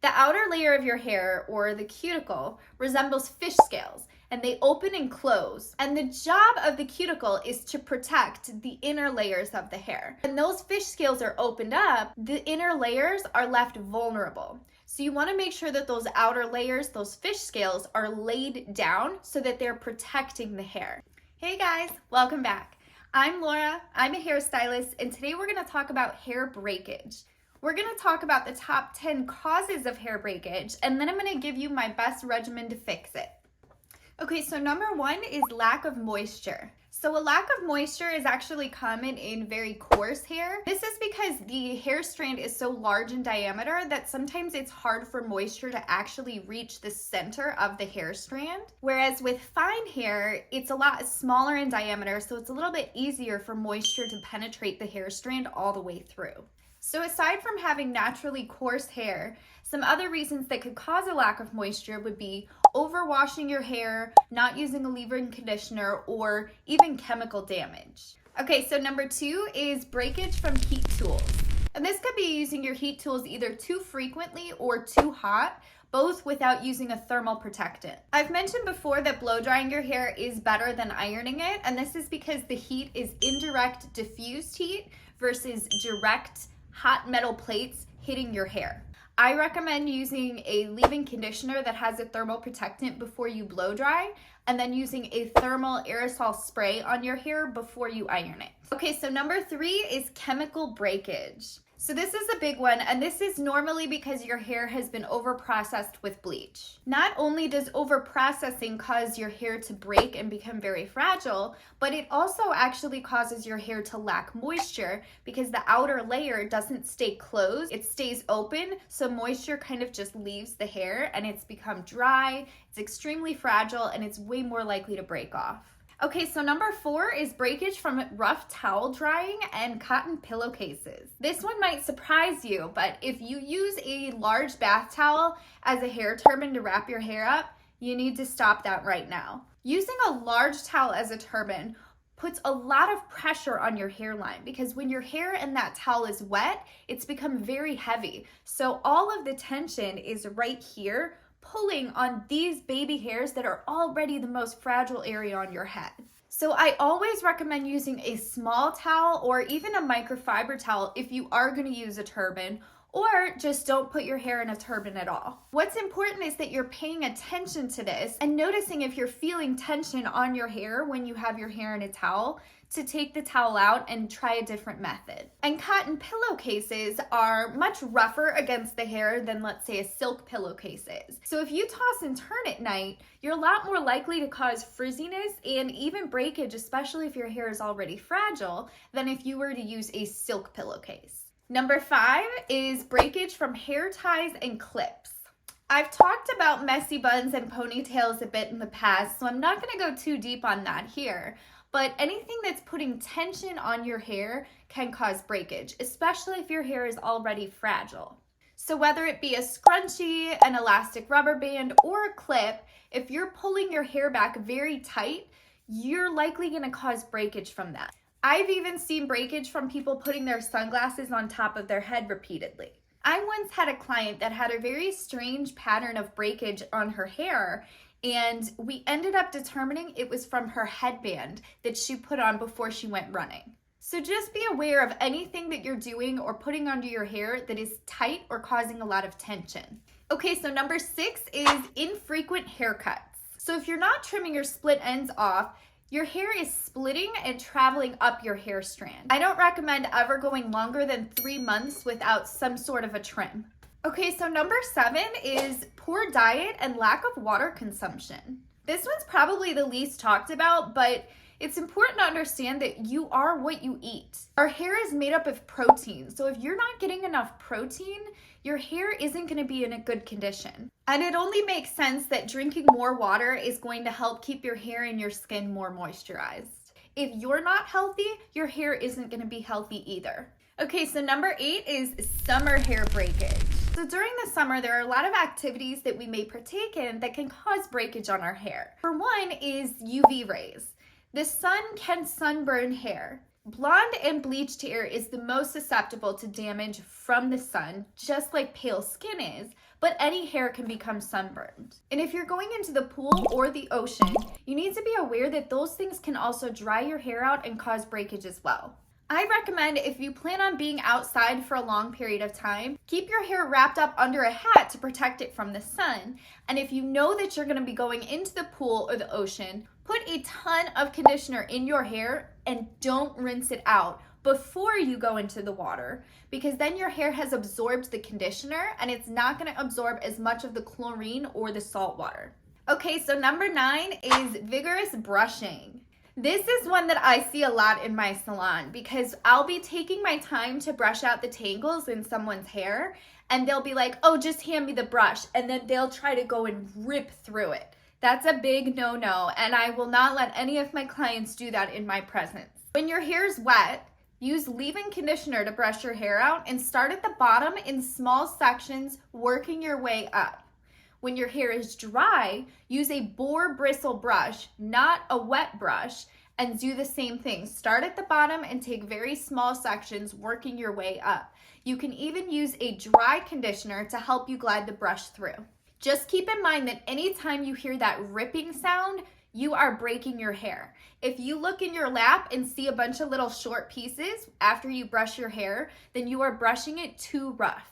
The outer layer of your hair, or the cuticle, resembles fish scales, and they open and close. And the job of the cuticle is to protect the inner layers of the hair. When those fish scales are opened up, the inner layers are left vulnerable. So you want to make sure that those outer layers, those fish scales, are laid down so that they're protecting the hair. Hey guys, welcome back. I'm Laura, I'm a hairstylist, and today we're going to talk about hair breakage. We're going to talk about the top 10 causes of hair breakage, and then I'm going to give you my best regimen to fix it. Okay, so number one is lack of moisture. So a lack of moisture is actually common in very coarse hair. This is because the hair strand is so large in diameter that sometimes it's hard for moisture to actually reach the center of the hair strand. Whereas with fine hair, it's a lot smaller in diameter, so it's a little bit easier for moisture to penetrate the hair strand all the way through. So aside from having naturally coarse hair, some other reasons that could cause a lack of moisture would be overwashing your hair, not using a leave-in conditioner, or even chemical damage. Okay, so number two is breakage from heat tools. And this could be using your heat tools either too frequently or too hot, both without using a thermal protectant. I've mentioned before that blow drying your hair is better than ironing it, and this is because the heat is indirect diffused heat versus direct hot metal plates hitting your hair. I recommend using a leave-in conditioner that has a thermal protectant before you blow dry, and then using a thermal aerosol spray on your hair before you iron it. Okay, so number three is chemical breakage. So this is a big one, and this is normally because your hair has been over-processed with bleach. Not only does over-processing cause your hair to break and become very fragile, but it also actually causes your hair to lack moisture because the outer layer doesn't stay closed, it stays open, so moisture kind of just leaves the hair and it's become dry, it's extremely fragile, and it's way more likely to break off. Okay, so number four is breakage from rough towel drying and cotton pillowcases. This one might surprise you, but if you use a large bath towel as a hair turban to wrap your hair up, you need to stop that right now. Using a large towel as a turban puts a lot of pressure on your hairline because when your hair in that towel is wet, it's become very heavy. So all of the tension is right here, pulling on these baby hairs that are already the most fragile area on your head. So I always recommend using a small towel or even a microfiber towel if you are going to use a turban, or just don't put your hair in a turban at all. What's important is that you're paying attention to this and noticing if you're feeling tension on your hair when you have your hair in a towel, to take the towel out and try a different method. And cotton pillowcases are much rougher against the hair than, let's say, a silk pillowcase is. So if you toss and turn at night, you're a lot more likely to cause frizziness and even breakage, especially if your hair is already fragile, than if you were to use a silk pillowcase. Number five is breakage from hair ties and clips. I've talked about messy buns and ponytails a bit in the past, so I'm not going to go too deep on that here. But anything that's putting tension on your hair can cause breakage, especially if your hair is already fragile. So whether it be a scrunchie, an elastic rubber band, or a clip, if you're pulling your hair back very tight, you're likely going to cause breakage from that. I've even seen breakage from people putting their sunglasses on top of their head repeatedly. I once had a client that had a very strange pattern of breakage on her hair, and we ended up determining it was from her headband that she put on before she went running. So just be aware of anything that you're doing or putting under your hair that is tight or causing a lot of tension. Okay, so number six is infrequent haircuts. So if you're not trimming your split ends off, your hair is splitting and traveling up your hair strand. I don't recommend ever going longer than 3 months without some sort of a trim. Okay, so number seven is poor diet and lack of water consumption. This one's probably the least talked about, but it's important to understand that you are what you eat. Our hair is made up of protein, so if you're not getting enough protein, your hair isn't going to be in a good condition. And it only makes sense that drinking more water is going to help keep your hair and your skin more moisturized. If you're not healthy, your hair isn't going to be healthy either. Okay, so number 8 is summer hair breakage. So during the summer, there are a lot of activities that we may partake in that can cause breakage on our hair. For one is UV rays. The sun can sunburn hair. Blonde and bleached hair is the most susceptible to damage from the sun, just like pale skin is, but any hair can become sunburned. And if you're going into the pool or the ocean, you need to be aware that those things can also dry your hair out and cause breakage as well. I recommend if you plan on being outside for a long period of time, keep your hair wrapped up under a hat to protect it from the sun. And if you know that you're going to be going into the pool or the ocean, put a ton of conditioner in your hair and don't rinse it out before you go into the water, because then your hair has absorbed the conditioner and it's not going to absorb as much of the chlorine or the salt water. Okay, so number 9 is vigorous brushing. This is one that I see a lot in my salon because I'll be taking my time to brush out the tangles in someone's hair and they'll be like, oh, just hand me the brush, and then they'll try to go and rip through it. That's a big no-no, and I will not let any of my clients do that in my presence. When your hair's wet, use leave-in conditioner to brush your hair out and start at the bottom in small sections, working your way up. When your hair is dry, use a boar bristle brush, not a wet brush, and do the same thing. Start at the bottom and take very small sections, working your way up. You can even use a dry conditioner to help you glide the brush through. Just keep in mind that anytime you hear that ripping sound, you are breaking your hair. If you look in your lap and see a bunch of little short pieces after you brush your hair, then you are brushing it too rough.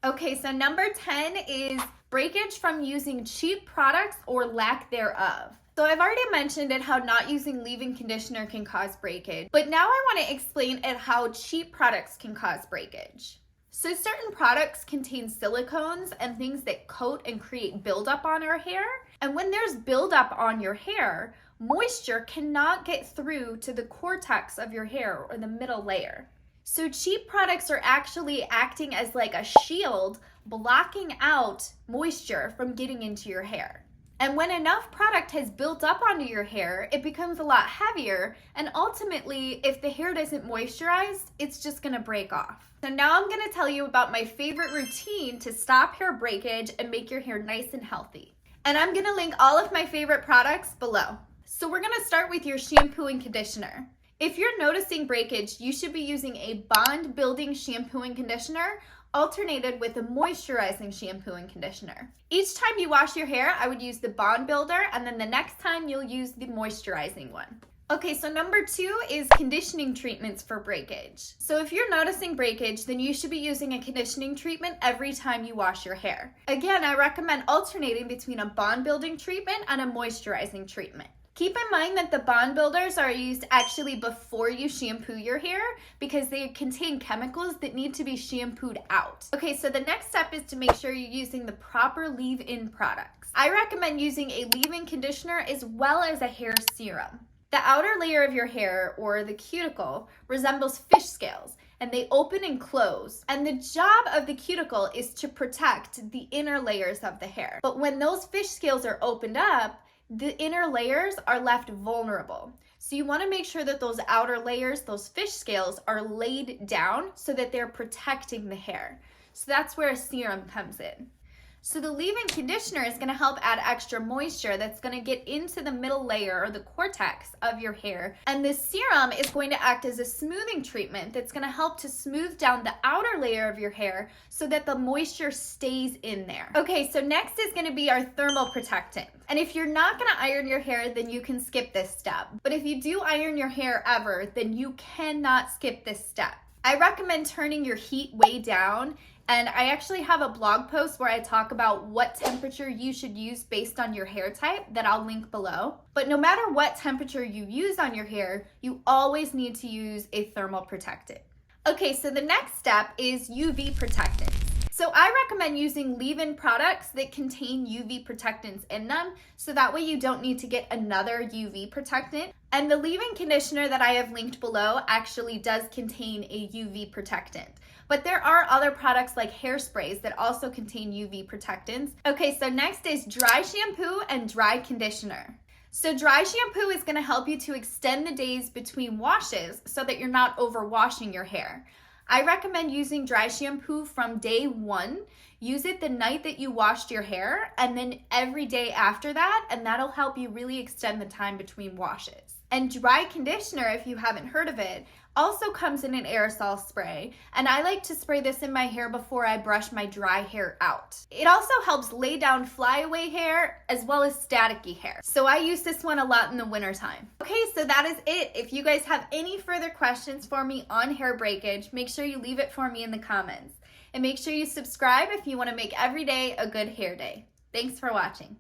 Okay, so number 10 is breakage from using cheap products or lack thereof. So I've already mentioned it, how not using leave-in conditioner can cause breakage, but now I want to explain it how cheap products can cause breakage. So certain products contain silicones and things that coat and create buildup on our hair. And when there's buildup on your hair, moisture cannot get through to the cortex of your hair or the middle layer. So cheap products are actually acting as like a shield, blocking out moisture from getting into your hair. And when enough product has built up onto your hair, it becomes a lot heavier, and ultimately, if the hair isn't moisturized, it's just gonna break off. So now I'm gonna tell you about my favorite routine to stop hair breakage and make your hair nice and healthy. And I'm gonna link all of my favorite products below. So we're gonna start with your shampoo and conditioner. If you're noticing breakage, you should be using a bond-building shampoo and conditioner alternated with a moisturizing shampoo and conditioner. Each time you wash your hair, I would use the bond builder, and then the next time you'll use the moisturizing one. Okay, so number 2 is conditioning treatments for breakage. So if you're noticing breakage, then you should be using a conditioning treatment every time you wash your hair. Again, I recommend alternating between a bond-building treatment and a moisturizing treatment. Keep in mind that the bond builders are used actually before you shampoo your hair because they contain chemicals that need to be shampooed out. Okay, so the next step is to make sure you're using the proper leave-in products. I recommend using a leave-in conditioner as well as a hair serum. The outer layer of your hair, or the cuticle, resembles fish scales, and they open and close. And the job of the cuticle is to protect the inner layers of the hair. But when those fish scales are opened up, the inner layers are left vulnerable. So you want to make sure that those outer layers, those fish scales, are laid down so that they're protecting the hair. So that's where a serum comes in. So the leave-in conditioner is going to help add extra moisture that's going to get into the middle layer or the cortex of your hair. And this serum is going to act as a smoothing treatment that's going to help to smooth down the outer layer of your hair so that the moisture stays in there. Okay, so next is going to be our thermal protectant. And if you're not going to iron your hair, then you can skip this step. But if you do iron your hair ever, then you cannot skip this step. I recommend turning your heat way down, and I actually have a blog post where I talk about what temperature you should use based on your hair type that I'll link below. But no matter what temperature you use on your hair, you always need to use a thermal protectant. Okay, so the next step is UV protectants. So I recommend using leave-in products that contain UV protectants in them, so that way you don't need to get another UV protectant. And the leave-in conditioner that I have linked below actually does contain a UV protectant. But there are other products like hairsprays that also contain UV protectants. Okay, so next is dry shampoo and dry conditioner. So dry shampoo is going to help you to extend the days between washes so that you're not overwashing your hair. I recommend using dry shampoo from day 1. Use it the night that you washed your hair, and then every day after that, and that'll help you really extend the time between washes. And dry conditioner, if you haven't heard of it, Also comes in an aerosol spray, and I like to spray this in my hair before I brush my dry hair out. It also helps lay down flyaway hair as well as staticky hair. So I use this one a lot in the wintertime. Okay, so that is it. If you guys have any further questions for me on hair breakage, make sure you leave it for me in the comments. And make sure you subscribe if you want to make every day a good hair day. Thanks for watching.